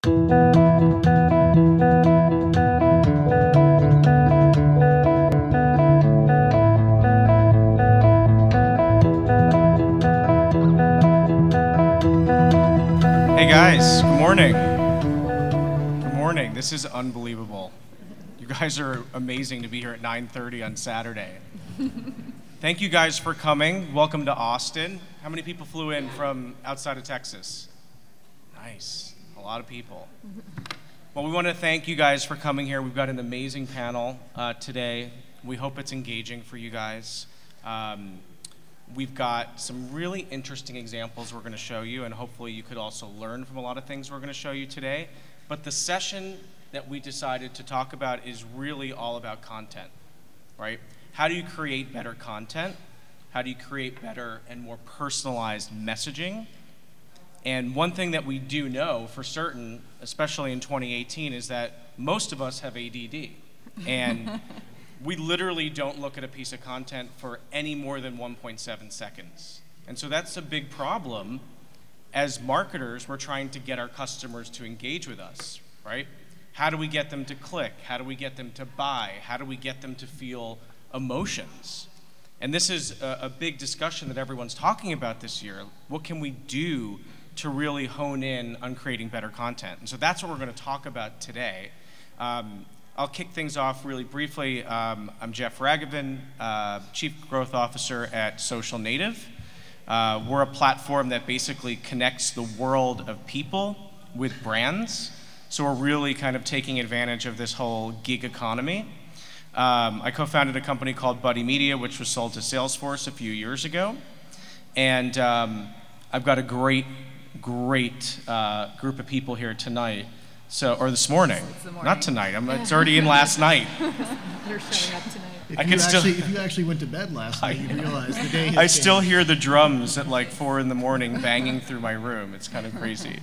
Hey guys, good morning. Good morning. This is unbelievable. You guys are amazing to be here at 9:30 on Saturday. Thank you guys for coming. Welcome to Austin. How many people flew in from outside of Texas? Nice. A lot of people. Well, we want to thank you guys for coming here. We've got an amazing panel today. We hope it's engaging for you guys. We've got some really interesting examples we're going to show you, and hopefully you could also learn from a lot of things we're going to show you today. But the session that we decided to talk about is really all about content, right? How do you create better content? How do you create better and more personalized messaging? And one thing that we do know for certain, especially in 2018, is that most of us have ADD. And we literally don't look at a piece of content for any more than 1.7 seconds. And so that's a big problem. As marketers, we're trying to get our customers to engage with us, right? How do we get them to click? How do we get them to buy? How do we get them to feel emotions? And this is a big discussion that everyone's talking about this year. What can we do to really hone in on creating better content? And so that's what we're going to talk about today. I'll kick things off really briefly. I'm Jeff Raghavan, Chief Growth Officer at Social Native. We're a platform that basically connects the world of people with brands. So we're really kind of taking advantage of this whole gig economy. I co-founded a company called Buddy Media, which was sold to Salesforce a few years ago. And I've got a great group of people here tonight. So, or this morning. Not tonight. It's already in last night. You're showing up tonight. If you actually went to bed last night, you realize the day has I still hear the drums at like 4 in the morning banging through my room. It's kind of crazy.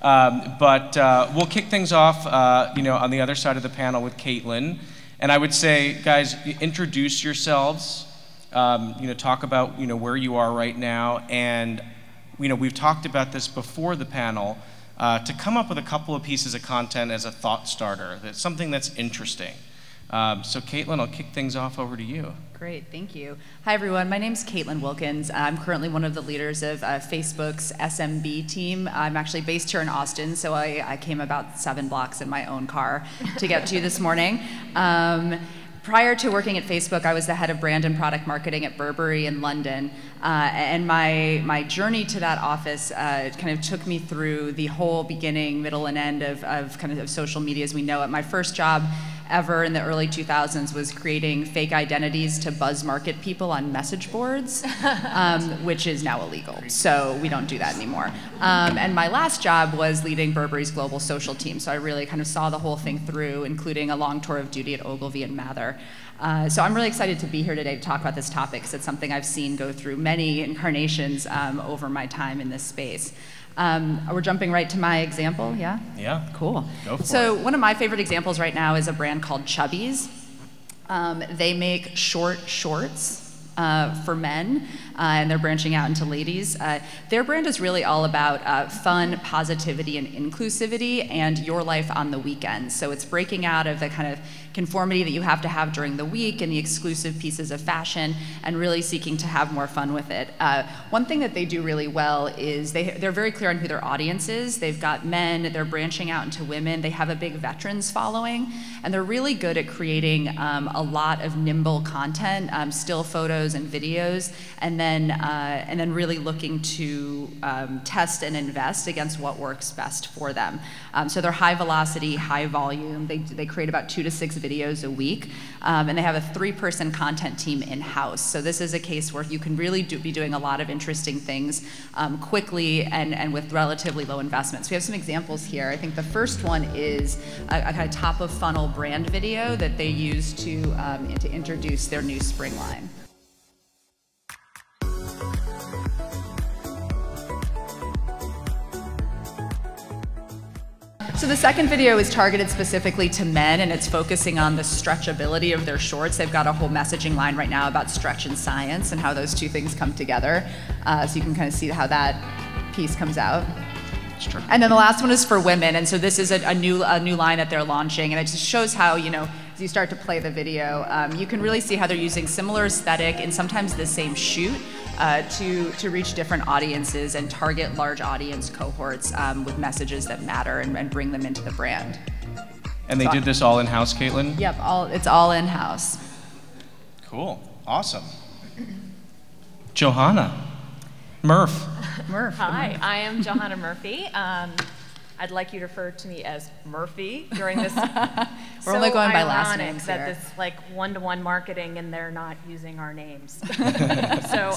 But we'll kick things off, on the other side of the panel with Caitlyn. And I would say, guys, introduce yourselves. Talk about where you are right now, and we've talked about this before the panel. To come up with a couple of pieces of content as a thought starter, that's something that's interesting. So Caitlyn, I'll kick things off over to you. Great, thank you. Hi everyone, my name's Caitlyn Wilkins. I'm currently one of the leaders of Facebook's SMB team. I'm actually based here in Austin, so I came about 7 blocks in my own car to get to you this morning. Prior to working at Facebook, I was the head of brand and product marketing at Burberry in London. And my journey to that office kind of took me through the whole beginning, middle, and end of social media as we know it. My first job ever in the early 2000s was creating fake identities to buzz market people on message boards, which is now illegal. So we don't do that anymore. And my last job was leading Burberry's global social team. So I really kind of saw the whole thing through, including a long tour of duty at Ogilvy and Mather. So I'm really excited to be here today to talk about this topic, because it's something I've seen go through many incarnations over my time in this space. We're jumping right to my example, yeah? Yeah. Cool. Go for it. So one of my favorite examples right now is a brand called Chubbies. They make short shorts for men, and they're branching out into ladies. Their brand is really all about fun, positivity, and inclusivity, and your life on the weekends. So it's breaking out of the kind of conformity that you have to have during the week and the exclusive pieces of fashion, and really seeking to have more fun with it. One thing that they do really well is they're very clear on who their audience is. They've got men, they're branching out into women, they have a big veterans following, and they're really good at creating a lot of nimble content, still photos and videos, and then really looking to test and invest against what works best for them. So they're high velocity, high volume. They create about 2 to 6 videos a week, and they have a 3-person content team in-house. So this is a case where you can really be doing a lot of interesting things quickly and with relatively low investments. We have some examples here. I think the first one is a kind of top of funnel brand video that they use to introduce their new spring line. So the second video is targeted specifically to men, and it's focusing on the stretchability of their shorts. They've got a whole messaging line right now about stretch and science and how those two things come together. So you can kind of see how that piece comes out. That's true. And then the last one is for women, and so this is a new line that they're launching, and it just shows how, you know, as you start to play the video, you can really see how they're using similar aesthetic and sometimes the same shoot to reach different audiences and target large audience cohorts with messages that matter and bring them into the brand. And they did this all in-house, Caitlyn? Yep, it's all in-house. Cool, awesome. Johanna, Murph. Murph. Hi, I am Johanna Murphy. I'd like you to refer to me as Murphy during this. We're only going by last names that here. this like one-to-one marketing and they're not using our names. So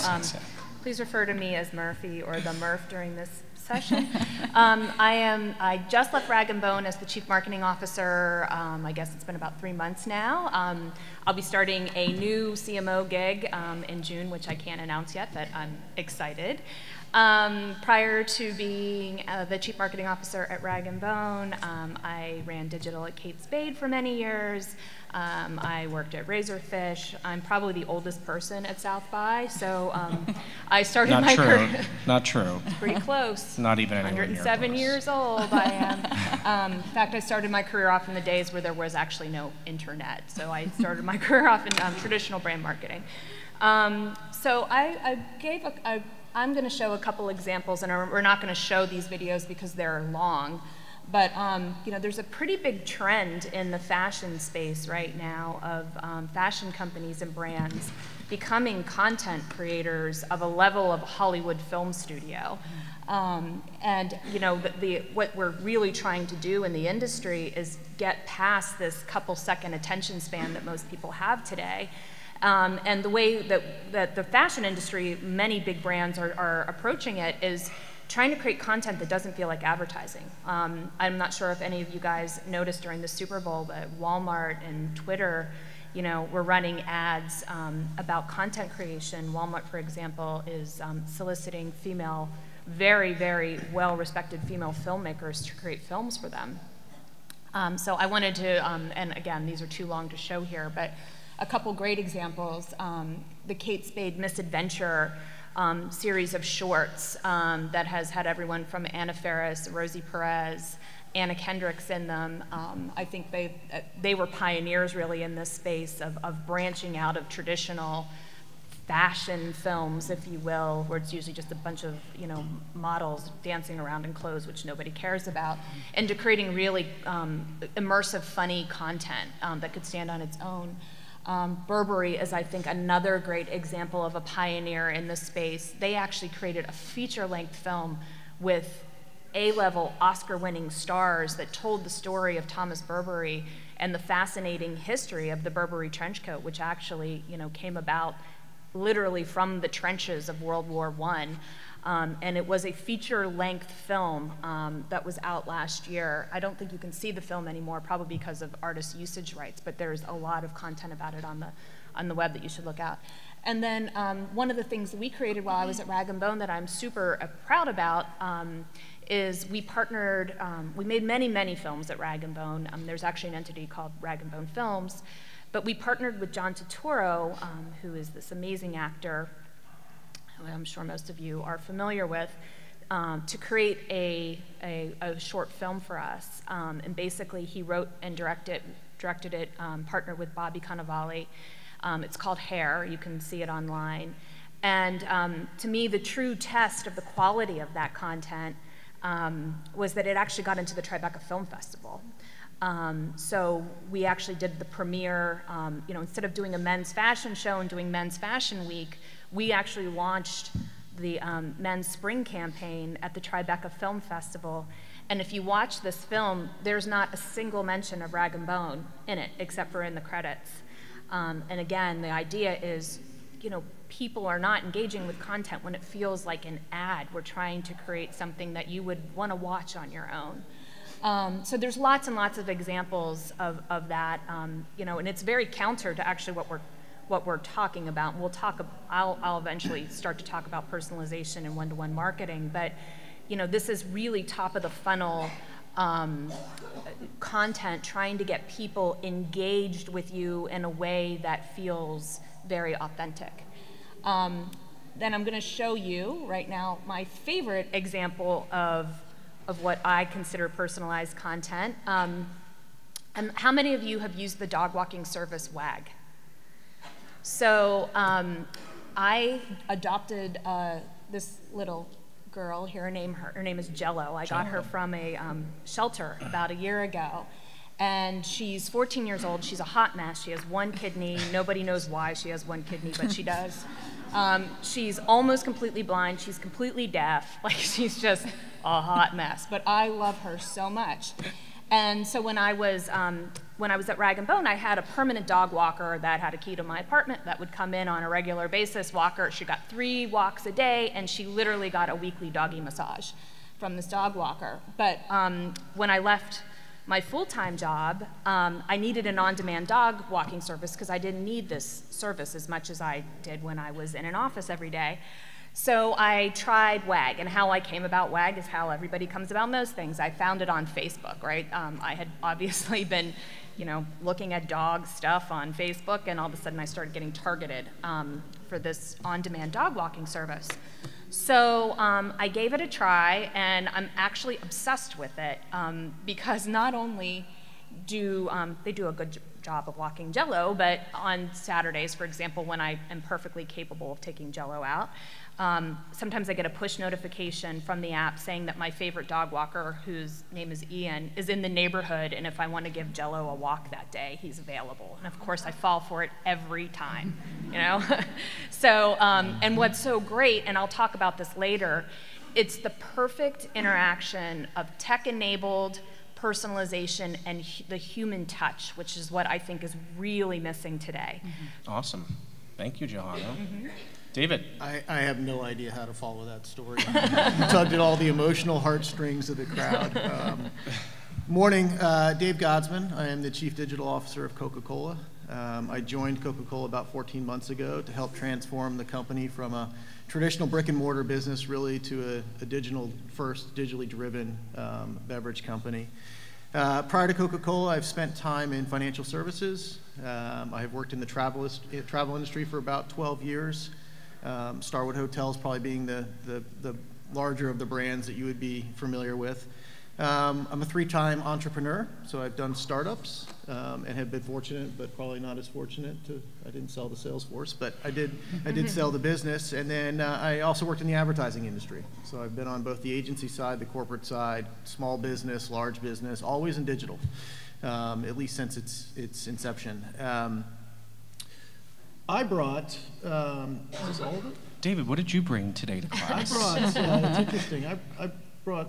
please refer to me as Murphy or the Murph during this session. I just left Rag & Bone as the Chief Marketing Officer. I guess it's been about 3 months now. I'll be starting a new CMO gig in June, which I can't announce yet, but I'm excited. Prior to being the Chief Marketing Officer at Rag & Bone, I ran digital at Kate Spade for many years. I worked at Razorfish. I'm probably the oldest person at South by, so I started my career. Not true. Pretty close. Not even anywhere near 107 close. years old I am. In fact, I started my career off in the days where there was actually no internet. So I started my career off in traditional brand marketing. So I'm going to show a couple examples, and we're not going to show these videos because they're long. But you know, there's a pretty big trend in the fashion space right now of fashion companies and brands becoming content creators of a level of Hollywood film studio. And you know, what we're really trying to do in the industry is get past this couple-second attention span that most people have today. And the way that the fashion industry, many big brands are approaching it is trying to create content that doesn't feel like advertising. I'm not sure if any of you guys noticed during the Super Bowl that Walmart and Twitter, you know, were running ads about content creation. Walmart, for example, is soliciting very, very well-respected female filmmakers to create films for them. So I wanted to, and again, these are too long to show here, but a couple great examples. The Kate Spade Misadventure series of shorts that has had everyone from Anna Faris, Rosie Perez, Anna Kendricks in them. I think they were pioneers really in this space of branching out of traditional fashion films, if you will, where it's usually just a bunch of, you know, models dancing around in clothes which nobody cares about, into creating really immersive, funny content that could stand on its own. Burberry is, I think, another great example of a pioneer in this space. They actually created a feature-length film with A-level Oscar-winning stars that told the story of Thomas Burberry and the fascinating history of the Burberry trench coat, which actually, you know, came about literally from the trenches of World War I. And it was a feature-length film that was out last year. I don't think you can see the film anymore, probably because of artist usage rights, but there's a lot of content about it on the web that you should look at. And then one of the things that we created while I was at Rag & Bone that I'm super proud about is we partnered, we made many, many films at Rag & Bone. There's actually an entity called Rag & Bone Films, but we partnered with John Turturro, who is this amazing actor, I'm sure most of you are familiar with, to create a short film for us. And basically, he wrote and directed it, partnered with Bobby Cannavale. It's called Hair. You can see it online. And to me, the true test of the quality of that content was that it actually got into the Tribeca Film Festival. So we actually did the premiere, you know, instead of doing a men's fashion show and doing Men's Fashion Week, we actually launched the Men's Spring campaign at the Tribeca Film Festival. And if you watch this film, there's not a single mention of Rag & Bone in it, except for in the credits. And again, the idea is, you know, people are not engaging with content when it feels like an ad. We're trying to create something that you would want to watch on your own. So there's lots and lots of examples of that, you know, and it's very counter to actually what we're talking about. We'll talk. I'll eventually start to talk about personalization and one-to-one marketing, but you know, this is really top of the funnel content, trying to get people engaged with you in a way that feels very authentic. Then I'm going to show you right now my favorite example of of what I consider personalized content. And how many of you have used the dog walking service WAG? So I adopted this little girl here. Her name is Jello. I got her from a shelter about a year ago. And she's 14 years old. She's a hot mess. She has one kidney. Nobody knows why she has one kidney, but she does. She's almost completely blind. She's completely deaf. Like, she's just a hot mess. But I love her so much. And so when I was at Rag & Bone, I had a permanent dog walker that had a key to my apartment that would come in on a regular basis, walk her. She got 3 walks a day, and she literally got a weekly doggy massage from this dog walker. But when I left my full-time job, I needed an on-demand dog walking service because I didn't need this service as much as I did when I was in an office every day. So I tried WAG, and how I came about WAG is how everybody comes about most things. I found it on Facebook, right? I had obviously been, looking at dog stuff on Facebook, and all of a sudden I started getting targeted for this on-demand dog walking service. So I gave it a try, and I'm actually obsessed with it because not only do they do a good job of walking Jello, but on Saturdays, for example, when I am perfectly capable of taking Jello out, sometimes I get a push notification from the app saying that my favorite dog walker, whose name is Ian, is in the neighborhood, and if I want to give Jello a walk that day, he's available. And of course, I fall for it every time, So, and what's so great, and I'll talk about this later, it's the perfect interaction of tech-enabled personalization and the human touch, which is what I think is really missing today. Awesome. Thank you, Johanna. David. I have no idea how to follow that story. You tugged at all the emotional heartstrings of the crowd. Morning, Dave Godsman. I am the Chief Digital Officer of Coca-Cola. I joined Coca-Cola about 14 months ago to help transform the company from a traditional brick and mortar business really to a digital-first, digitally driven beverage company. Prior to Coca-Cola, I've spent time in financial services. I have worked in the travel industry for about 12 years. Starwood Hotels probably being the larger of the brands that you would be familiar with. I'm a 3-time entrepreneur, so I've done startups and have been fortunate, but probably not as fortunate I didn't sell to Salesforce, but I did sell the business. And then I also worked in the advertising industry. So I've been on both the agency side, the corporate side, small business, large business, always in digital, at least since its inception. I brought, is this all of it? David, what did you bring today to class? It's interesting. I brought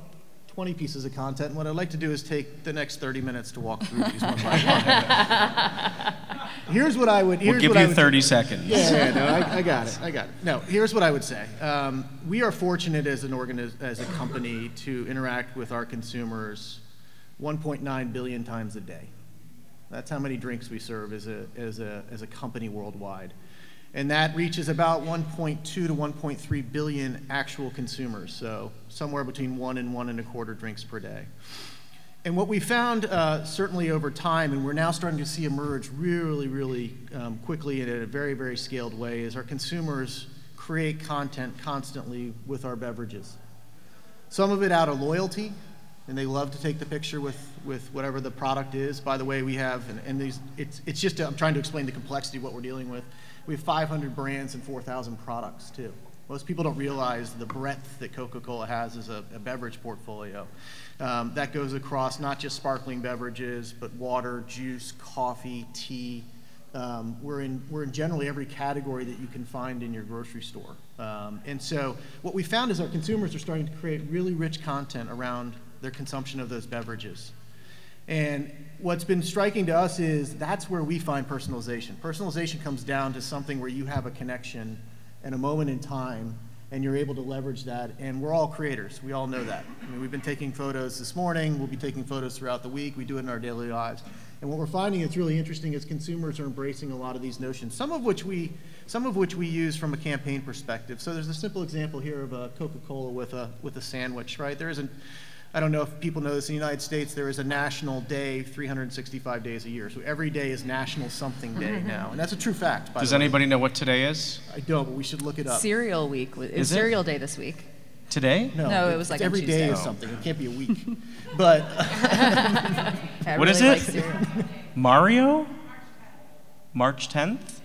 20 pieces of content, and what I'd like to do is take the next 30 minutes to walk through these one by one. Here's what I would. We'll give you 30 seconds. Yeah, no, I got it. No, here's what I would say. We are fortunate as a company to interact with our consumers 1.9 billion times a day. That's how many drinks we serve as a company worldwide. And that reaches about 1.2 to 1.3 billion actual consumers, so somewhere between 1 and 1.25 drinks per day. And what we found certainly over time, and we're now starting to see emerge really quickly and in a very, very scaled way, is our consumers create content constantly with our beverages. Some of it out of loyalty, and they love to take the picture with whatever the product is. By the way, we have, and these, it's just, I'm trying to explain the complexity of what we're dealing with. We have 500 brands and 4,000 products too. Most people don't realize the breadth that Coca-Cola has as a beverage portfolio. That goes across not just sparkling beverages, but water, juice, coffee, tea. We're in generally every category that you can find in your grocery store. And so what we found is our consumers are starting to create really rich content around their consumption of those beverages. And what's been striking to us is that's where we find personalization. Personalization comes down to something where you have a connection and a moment in time, and you're able to leverage that. And we're all creators. We all know that. I mean, we've been taking photos this morning. We'll be taking photos throughout the week. We do it in our daily lives. And what we're finding that's really interesting is consumers are embracing a lot of these notions, some of which we use from a campaign perspective. So there's a simple example here of a Coca-Cola with a sandwich, right? I don't know if people know this, in the United States, there is a national day 365 days a year. So every day is National Something Day now. And that's a true fact, by the way. Does anybody know what today is? I don't, but we should look it up. Cereal Week. Is Cereal Day this week. Today? No, it was like on every day Tuesday. is something. It can't be a week. But What is it? Mario? March 10th?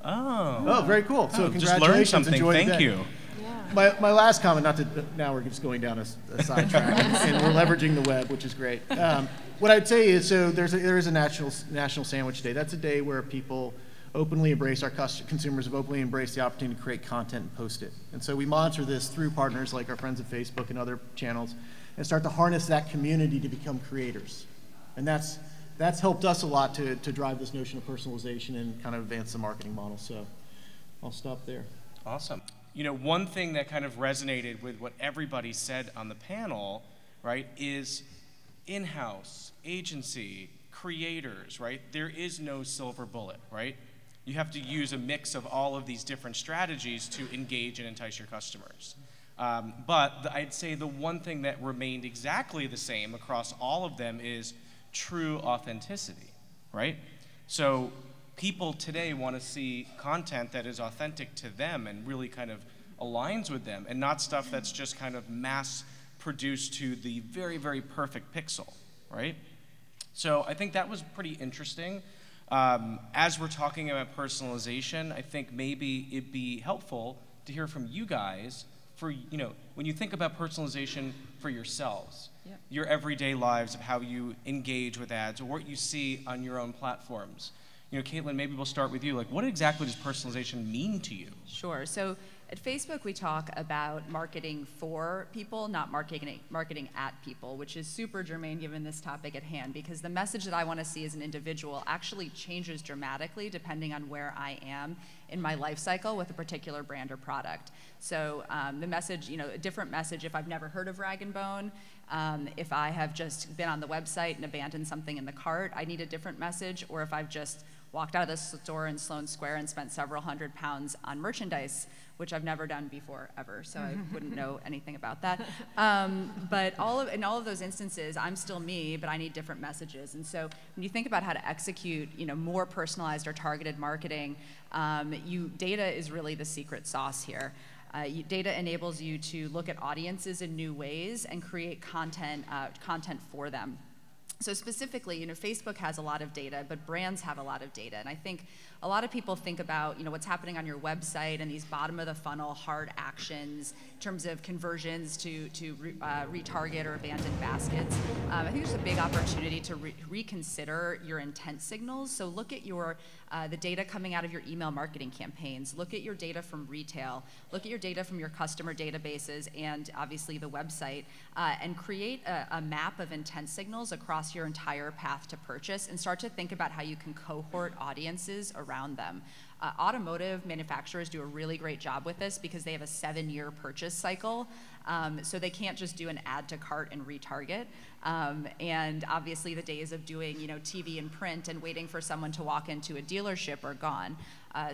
Oh, very cool. So just congratulations. learned something. Enjoy the Thank day. you. My last comment, now we're just going down a sidetrack, and we're leveraging the web, which is great. What I'd say is, so there is a National Sandwich Day. That's a day where people openly embrace, our consumers have openly embraced the opportunity to create content and post it. And so we monitor this through partners like our friends at Facebook and other channels, and start to harness that community to become creators. And that's helped us a lot to drive this notion of personalization and kind of advance the marketing model. So I'll stop there. Awesome. You know, one thing that kind of resonated with what everybody said on the panel, right, is in-house, agency, creators, right? There is no silver bullet, right? You have to use a mix of all of these different strategies to engage and entice your customers. But I'd say the one thing that remained exactly the same across all of them is true authenticity, right? So people today want to see content that is authentic to them and really kind of aligns with them, and not stuff that's just kind of mass produced to the very, very perfect pixel, right? So I think that was pretty interesting. As we're talking about personalization, I think maybe it'd be helpful to hear from you guys for, you know, when you think about personalization for yourselves, your everyday lives of how you engage with ads or what you see on your own platforms. You know, Caitlyn, maybe we'll start with you. Like, what exactly does personalization mean to you? Sure. So at Facebook, we talk about marketing for people, not marketing at people, which is super germane given this topic at hand, because the message that I want to see as an individual actually changes dramatically depending on where I am in my life cycle with a particular brand or product. So the message, you know, a different message if I've never heard of Rag & Bone, if I have just been on the website and abandoned something in the cart, I need a different message, or if I've just walked out of the store in Sloane Square and spent several £100s on merchandise, which I've never done before, ever, so I wouldn't know anything about that. But in all of those instances, I'm still me, but I need different messages. And so when you think about how to execute, you know, more personalized or targeted marketing, data is really the secret sauce here. Data enables you to look at audiences in new ways and create content for them. So specifically, you know, Facebook has a lot of data, but brands have a lot of data. And I think a lot of people think about, you know, what's happening on your website and these bottom of the funnel hard actions in terms of conversions to retarget or abandon baskets. I think there's a big opportunity to reconsider your intent signals. So look at the data coming out of your email marketing campaigns. Look at your data from retail. Look at your data from your customer databases and obviously the website, and create a map of intent signals across your entire path to purchase, and start to think about how you can cohort audiences around them. Automotive manufacturers do a really great job with this because they have a 7-year purchase cycle, so they can't just do an add to cart and retarget. And obviously the days of doing, you know, TV and print and waiting for someone to walk into a dealership are gone.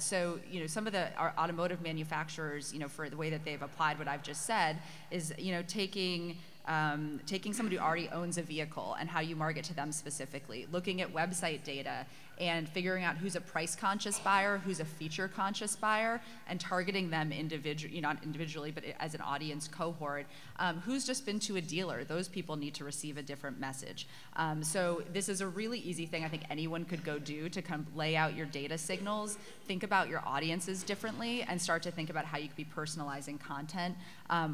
So, you know, some of our automotive manufacturers, you know, for the way that they've applied what I've just said is, you know, taking somebody who already owns a vehicle and how you market to them specifically, looking at website data and figuring out who's a price-conscious buyer, who's a feature-conscious buyer, and targeting them individually, not individually, but as an audience cohort. Who's just been to a dealer? Those people need to receive a different message. So this is a really easy thing I think anyone could go do to kind of lay out your data signals, think about your audiences differently, and start to think about how you could be personalizing content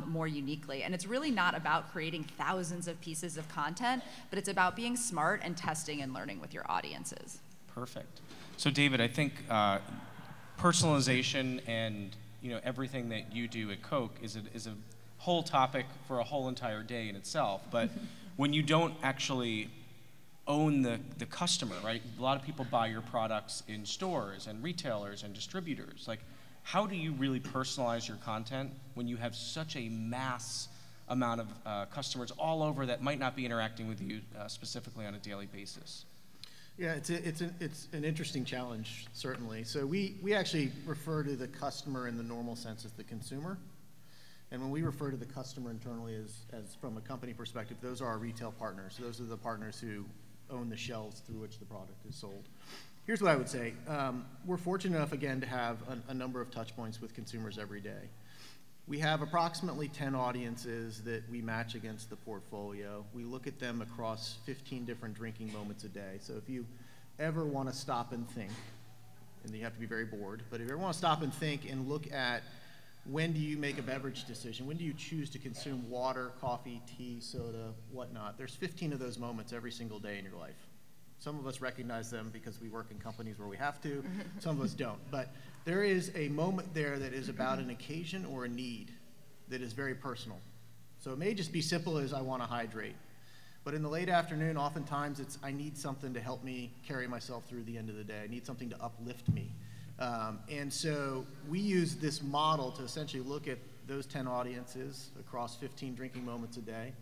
more uniquely. And it's really not about creating thousands of pieces of content, but it's about being smart and testing and learning with your audiences. Perfect. So David, I think personalization and, you know, everything that you do at Coke is a whole topic for a whole entire day in itself. But when you don't actually own the customer, right? A lot of people buy your products in stores and retailers and distributors. Like, how do you really personalize your content when you have such a mass amount of customers all over that might not be interacting with you specifically on a daily basis? Yeah, it's an interesting challenge, certainly. So we actually refer to the customer in the normal sense as the consumer. And when we refer to the customer internally as from a company perspective, those are our retail partners. So those are the partners who own the shelves through which the product is sold. Here's what I would say. We're fortunate enough, again, to have a number of touch points with consumers every day. We have approximately 10 audiences that we match against the portfolio. We look at them across 15 different drinking moments a day. So if you ever want to stop and think, and you have to be very bored, but if you ever want to stop and think and look at when do you make a beverage decision, when do you choose to consume water, coffee, tea, soda, whatnot, there's 15 of those moments every single day in your life. Some of us recognize them because we work in companies where we have to. Some of us don't. But there is a moment there that is about an occasion or a need that is very personal. So it may just be simple as I want to hydrate. But in the late afternoon, oftentimes it's I need something to help me carry myself through the end of the day. I need something to uplift me. And so we use this model to essentially look at those 10 audiences across 15 drinking moments a day.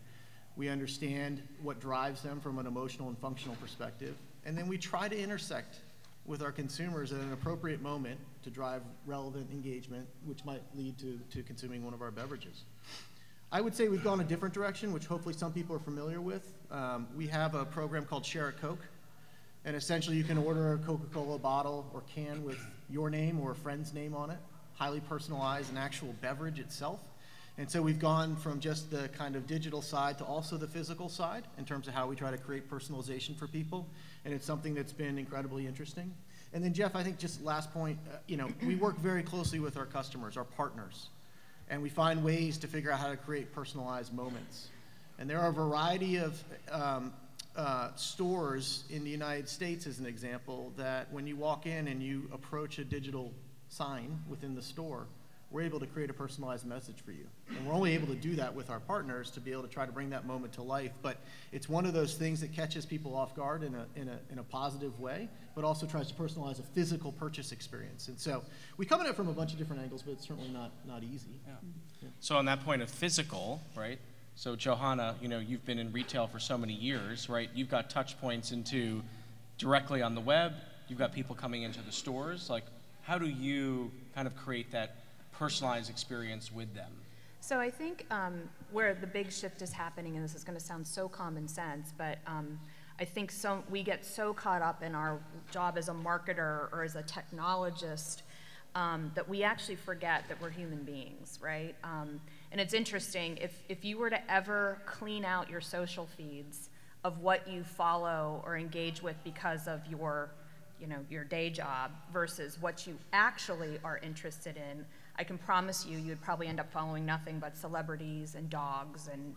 We understand what drives them from an emotional and functional perspective, and then we try to intersect with our consumers at an appropriate moment to drive relevant engagement, which might lead to consuming one of our beverages. I would say we've gone a different direction, which hopefully some people are familiar with. We have a program called Share a Coke, and essentially you can order a Coca-Cola bottle or can with your name or a friend's name on it, highly personalize an actual beverage itself. And so we've gone from just the kind of digital side to also the physical side in terms of how we try to create personalization for people. And it's something that's been incredibly interesting. And then Jeff, I think just last point, we work very closely with our customers, our partners, and we find ways to figure out how to create personalized moments. And there are a variety of stores in the United States, as an example, that when you walk in and you approach a digital sign within the store, we're able to create a personalized message for you. And we're only able to do that with our partners to be able to try to bring that moment to life. But it's one of those things that catches people off guard in a positive way, but also tries to personalize a physical purchase experience. And so we come at it from a bunch of different angles, but it's certainly not easy. Yeah. Yeah. So on that point of physical, right? So Johanna, you've been in retail for so many years, right? You've got touch points into directly on the web. You've got people coming into the stores. Like, how do you kind of create that personalized experience with them? So I think where the big shift is happening, and this is going to sound so common sense, but I think we get so caught up in our job as a marketer or as a technologist that we actually forget that we're human beings, right? And it's interesting, if you were to ever clean out your social feeds of what you follow or engage with because of your day job versus what you actually are interested in, I can promise you, you'd probably end up following nothing but celebrities and dogs and,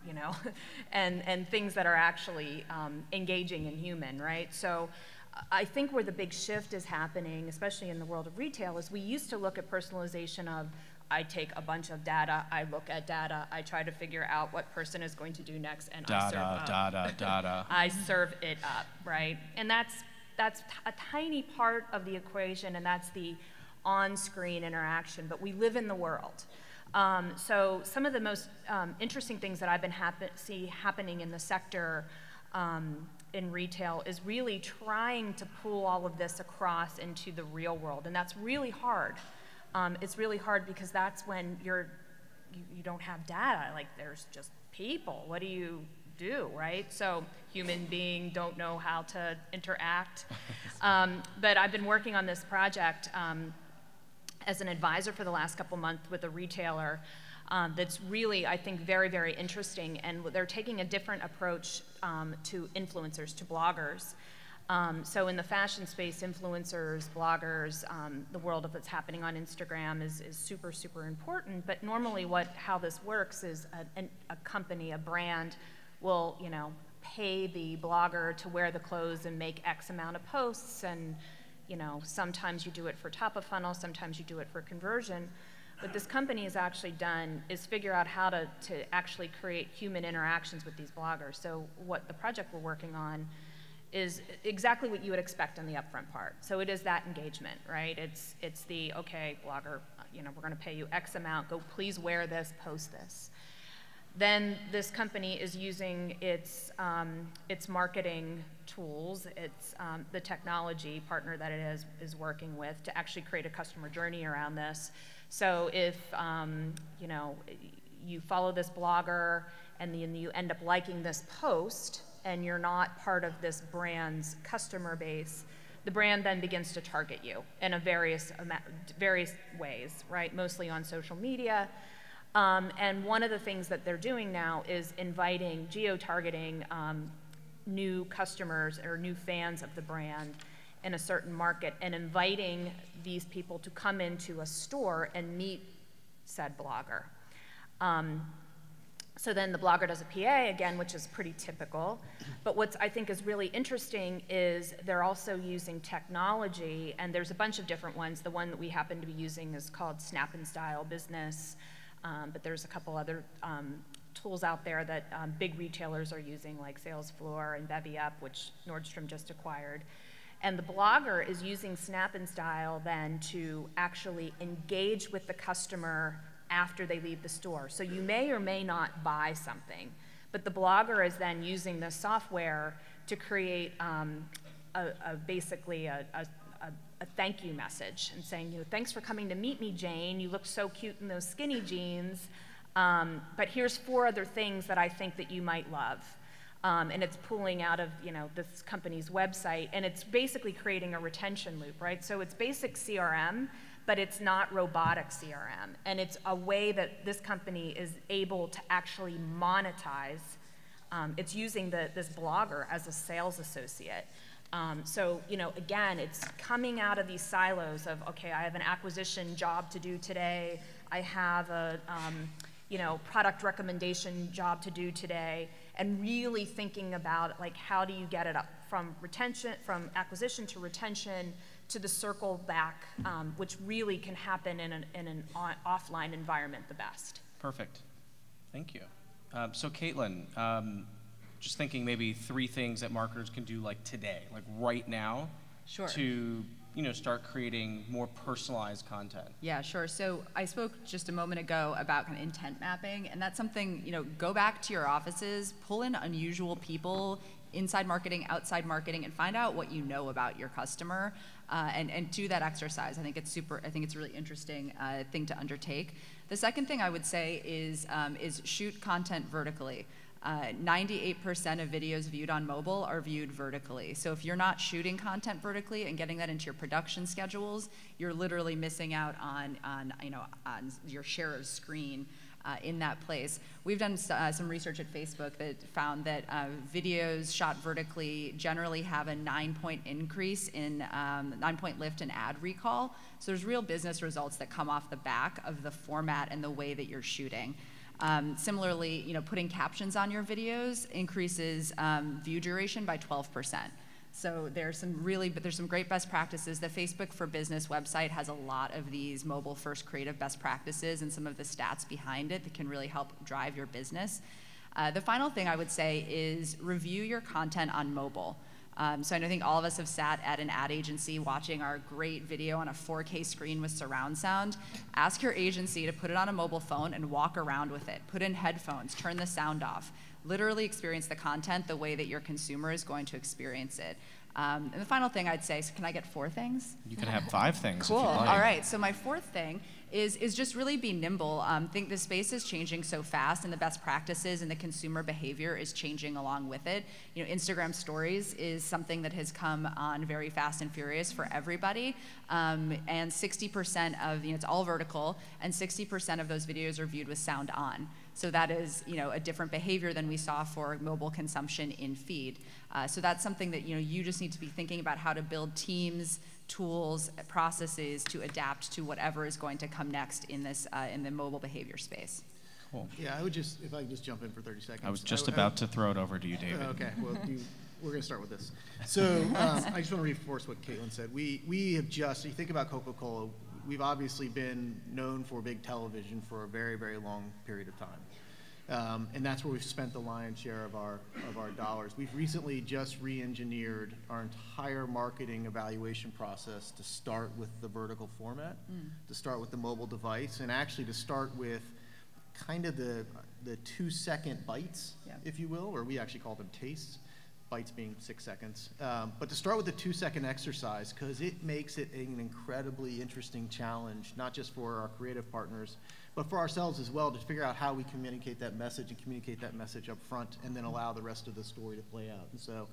and things that are actually engaging and human, right? So I think where the big shift is happening, especially in the world of retail, is we used to look at personalization of, I take a bunch of data, I look at data, I try to figure out what person is going to do next, and I serve it up, right? And that's a tiny part of the equation, and that's the on-screen interaction, but we live in the world. So some of the most interesting things that I've been see happening in the sector in retail is really trying to pull all of this across into the real world, and that's really hard. It's really hard because that's when you don't have data, like there's just people. What do you do, right? So human being don't know how to interact. But I've been working on this project as an advisor for the last couple months with a retailer that's really, I think, very, very interesting. And they're taking a different approach to influencers, to bloggers. So in the fashion space, influencers, bloggers, the world of what's happening on Instagram is super, super important. But normally how this works is a company, a brand, will pay the blogger to wear the clothes and make X amount of posts, and sometimes you do it for top of funnel, sometimes you do it for conversion. What this company has actually done is figure out how to actually create human interactions with these bloggers. So what the project we're working on is exactly what you would expect on the upfront part. So it is that engagement, right? It's the, okay, blogger, we're gonna pay you X amount, go please wear this, post this. Then this company is using its marketing tools, the technology partner that it is working with to actually create a customer journey around this. So if you follow this blogger and then you end up liking this post and you're not part of this brand's customer base, the brand then begins to target you in various ways, right? Mostly on social media. And one of the things that they're doing now is inviting, geo-targeting new customers or new fans of the brand in a certain market and inviting these people to come into a store and meet said blogger. So then the blogger does a PA again, which is pretty typical. But what I think is really interesting is they're also using technology, and there's a bunch of different ones. The one that we happen to be using is called Snap and Style Business, but there's a couple other tools out there that big retailers are using, like Salesfloor and Bevy Up, which Nordstrom just acquired. And the blogger is using Snap and Style then to actually engage with the customer after they leave the store. So you may or may not buy something, but the blogger is then using the software to create basically a thank you message and saying, thanks for coming to meet me, Jane. You look so cute in those skinny jeans. But here's 4 other things that I think that you might love. And it's pulling out of this company's website, and it's basically creating a retention loop, right? So it's basic CRM, but it's not robotic CRM, and it's a way that this company is able to actually monetize. It's using this blogger as a sales associate. So again, it's coming out of these silos of, okay, I have an acquisition job to do today. I have a product recommendation job to do today, and really thinking about like how do you get it up from acquisition to retention to the circle back, which really can happen in an offline environment the best. Perfect. Thank you. So Caitlyn, just thinking maybe 3 things that marketers can do like today, like right now, Sure. to start creating more personalized content. Yeah, sure. So I spoke just a moment ago about kind of intent mapping, and that's something, go back to your offices, pull in unusual people, inside marketing, outside marketing, and find out what you know about your customer, and do that exercise. I think it's a really interesting thing to undertake. The second thing I would say is shoot content vertically. 98% of videos viewed on mobile are viewed vertically. So if you're not shooting content vertically and getting that into your production schedules, you're literally missing out on your share of screen in that place. We've done some research at Facebook that found that videos shot vertically generally have a 9-point increase in 9-point lift in ad recall. So there's real business results that come off the back of the format and the way that you're shooting. Similarly, putting captions on your videos increases view duration by 12%. So there's some great best practices. The Facebook for Business website has a lot of these mobile first creative best practices and some of the stats behind it that can really help drive your business. The final thing I would say is review your content on mobile. So I think all of us have sat at an ad agency watching our great video on a 4K screen with surround sound. Ask your agency to put it on a mobile phone and walk around with it. Put in headphones, turn the sound off. Literally experience the content the way that your consumer is going to experience it. And the final thing I'd say, so can I get 4 things? You can have 5 things. Cool. If you'd like. All right. So my 4th thing is just really be nimble. Think the space is changing so fast, and the best practices and the consumer behavior is changing along with it. Instagram Stories is something that has come on very fast and furious for everybody. And 60% of it's all vertical, and 60% of those videos are viewed with sound on. So that is a different behavior than we saw for mobile consumption in feed. So that's something that you just need to be thinking about how to build teams, tools, processes to adapt to whatever is going to come next in this in the mobile behavior space. Cool. Yeah, if I could just jump in for 30 seconds. I was just about to throw it over to you, David. Okay, well, we're going to start with this. So I just want to reinforce what Caitlyn said. We have just, you think about Coca-Cola, we've obviously been known for big television for a very, very long period of time. And that's where we've spent the lion's share of our dollars. We've recently just re-engineered our entire marketing evaluation process to start with the vertical format, to start with the mobile device, and actually to start with kind of the 2-second bites, if you will, or we actually call them tastes. Bites being 6 seconds. But to start with the 2-second exercise, because it makes it an incredibly interesting challenge, not just for our creative partners, but for ourselves as well, to figure out how we communicate that message and communicate that message up front and then allow the rest of the story to play out. And so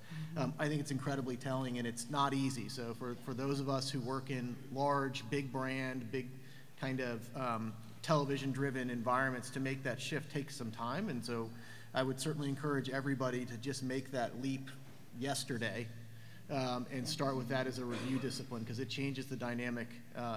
I think it's incredibly telling, and it's not easy. So for those of us who work in large, big brand, big kind of television-driven environments, to make that shift takes some time. And so I would certainly encourage everybody to just make that leap yesterday and start with that as a review discipline, because it changes the dynamic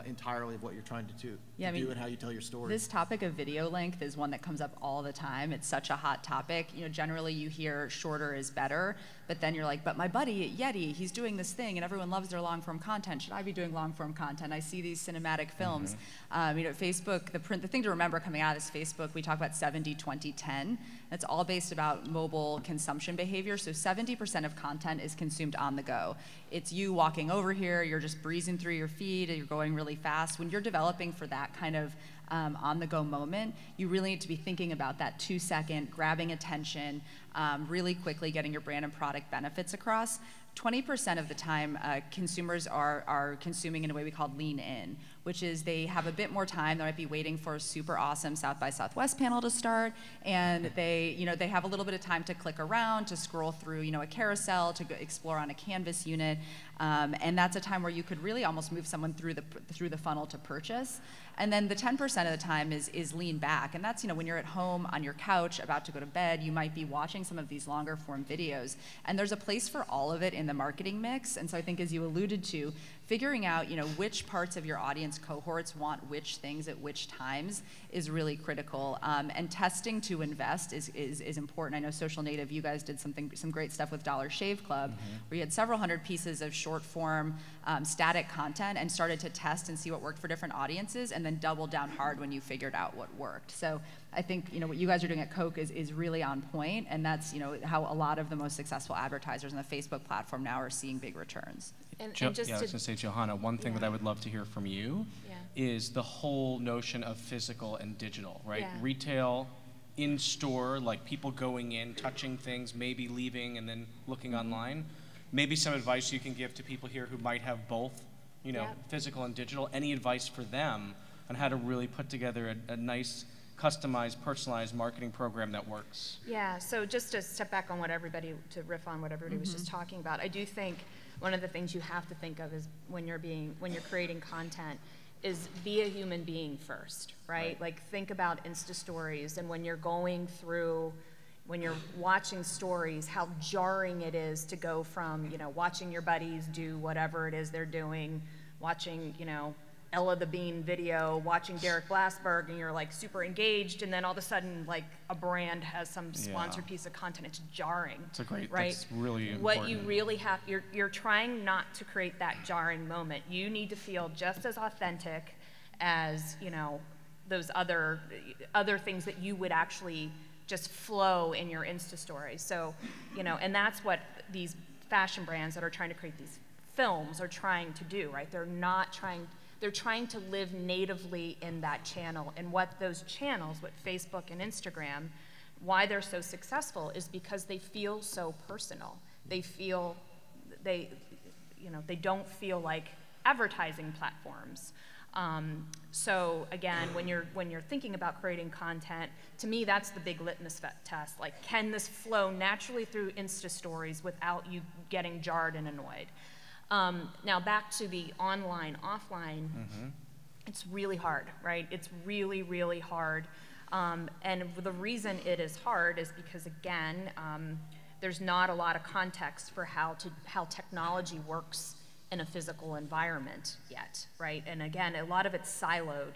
entirely of what you're trying to do and how you tell your story. This topic of video length is one that comes up all the time. It's such a hot topic. Generally you hear shorter is better, but then you're like, but my buddy Yeti, he's doing this thing and everyone loves their long form content. Should I be doing long form content? I see these cinematic films. Facebook, the thing to remember coming out of this Facebook, we talk about 70-20-10. That's all based about mobile consumption behavior. So 70% of content is consumed on the go. It's you walking over here, you're just breezing through your feed, you're going really fast. When you're developing for that kind of on-the-go moment, you really need to be thinking about that 2-second, grabbing attention, really quickly getting your brand and product benefits across. 20% of the time, consumers are consuming in a way we call lean in, which is they have a bit more time. They might be waiting for a super awesome South by Southwest panel to start, and they have a little bit of time to click around, to scroll through, a carousel, to go explore on a Canvas unit, and that's a time where you could really almost move someone through the funnel to purchase. And then the 10% of the time is lean back, and that's when you're at home on your couch about to go to bed, you might be watching some of these longer form videos, and there's a place for all of it in the marketing mix. And so I think, as you alluded to, figuring out which parts of your audience cohorts want which things at which times is really critical, and testing to invest is important. I know Social Native, you guys did some great stuff with Dollar Shave Club, where you had several hundred pieces of short form static content and started to test and see what worked for different audiences, and then doubled down hard when you figured out what worked. So I think what you guys are doing at Coke is really on point, and that's how a lot of the most successful advertisers on the Facebook platform now are seeing big returns. And just I was going to say, Johanna, one thing that I would love to hear from you is the whole notion of physical and digital, right? Retail, in store, like people going in, touching things, maybe leaving and then looking online. Maybe some advice you can give to people here who might have both, physical and digital. Any advice for them on how to really put together a nice, customized, personalized marketing program that works? Yeah, so just to step back on to riff on what everybody was just talking about, I do think one of the things you have to think of is when you're creating content is be a human being first, right? Like think about Insta stories, and when you're watching stories, how jarring it is to go from, watching your buddies do whatever it is they're doing, watching, Ella the Bean video, watching Derek Glassberg, and you're like super engaged, and then all of a sudden like a brand has some sponsored piece of content. It's jarring. It's right? That's really important. What you really have, you're trying not to create that jarring moment. You need to feel just as authentic as those other things that you would actually just flow in your Insta stories. So and that's what these fashion brands that are trying to create these films are trying to do, right? They're trying to live natively in that channel. And what those channels, what Facebook and Instagram, why they're so successful is because they feel so personal. They don't feel like advertising platforms. So again, when you're thinking about creating content, to me that's the big litmus test. Like, can this flow naturally through Insta stories without you getting jarred and annoyed? Now back to the online, offline, it's really hard, right? It's really, really hard. And the reason it is hard is because, again, there's not a lot of context for how technology works in a physical environment yet, right? And again, a lot of it's siloed.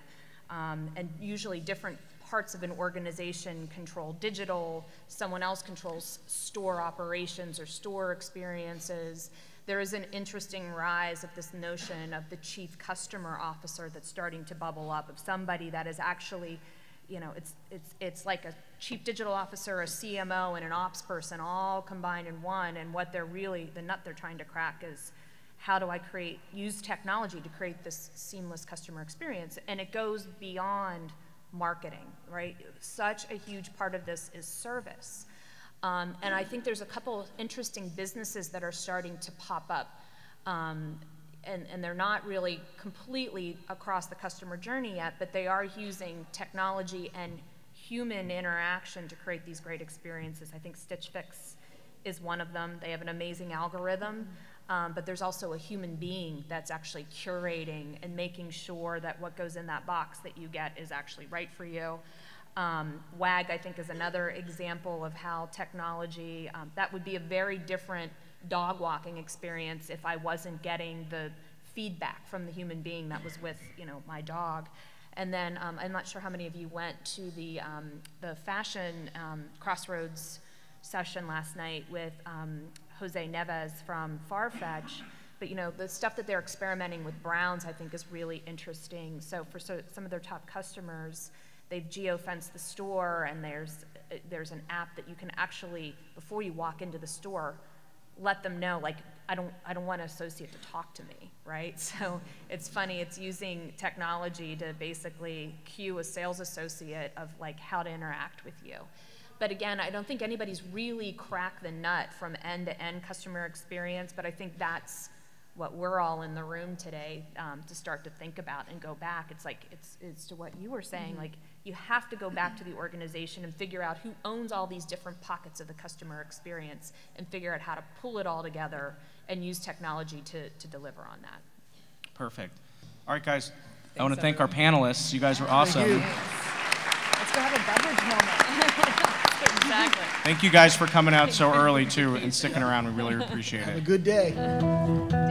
And usually different parts of an organization control digital, someone else controls store operations or store experiences. There is an interesting rise of this notion of the chief customer officer that's starting to bubble up, of somebody that is actually, it's like a chief digital officer, a CMO, and an ops person all combined in one, and what the nut they're trying to crack is, how do I use technology to create this seamless customer experience? And it goes beyond marketing, right? Such a huge part of this is service. And I think there's a couple of interesting businesses that are starting to pop up. And they're not really completely across the customer journey yet, but they are using technology and human interaction to create these great experiences. I think Stitch Fix is one of them. They have an amazing algorithm but there's also a human being that's actually curating and making sure that what goes in that box that you get is actually right for you. WAG, I think, is another example of how technology, that would be a very different dog walking experience if I wasn't getting the feedback from the human being that was with, my dog. And then I'm not sure how many of you went to the fashion Crossroads session last night with Jose Neves from Farfetch. But the stuff that they're experimenting with browns, I think, is really interesting. So for some of their top customers, they've geo-fenced the store, and there's an app that you can actually, before you walk into the store, let them know, like, I don't want an associate to talk to me, right? So it's funny, it's using technology to basically cue a sales associate of like how to interact with you. But again, I don't think anybody's really cracked the nut from end-to-end customer experience, but I think that's what we're all in the room today to start to think about and go back. It's like, it's to what you were saying, like you have to go back to the organization and figure out who owns all these different pockets of the customer experience and figure out how to pull it all together and use technology to deliver on that. Perfect. All right, guys, I want to thank our panelists. You guys were awesome. Let's go have a beverage moment. Exactly. Thank you guys for coming out so early, too, and sticking around. We really appreciate it. Have a good day.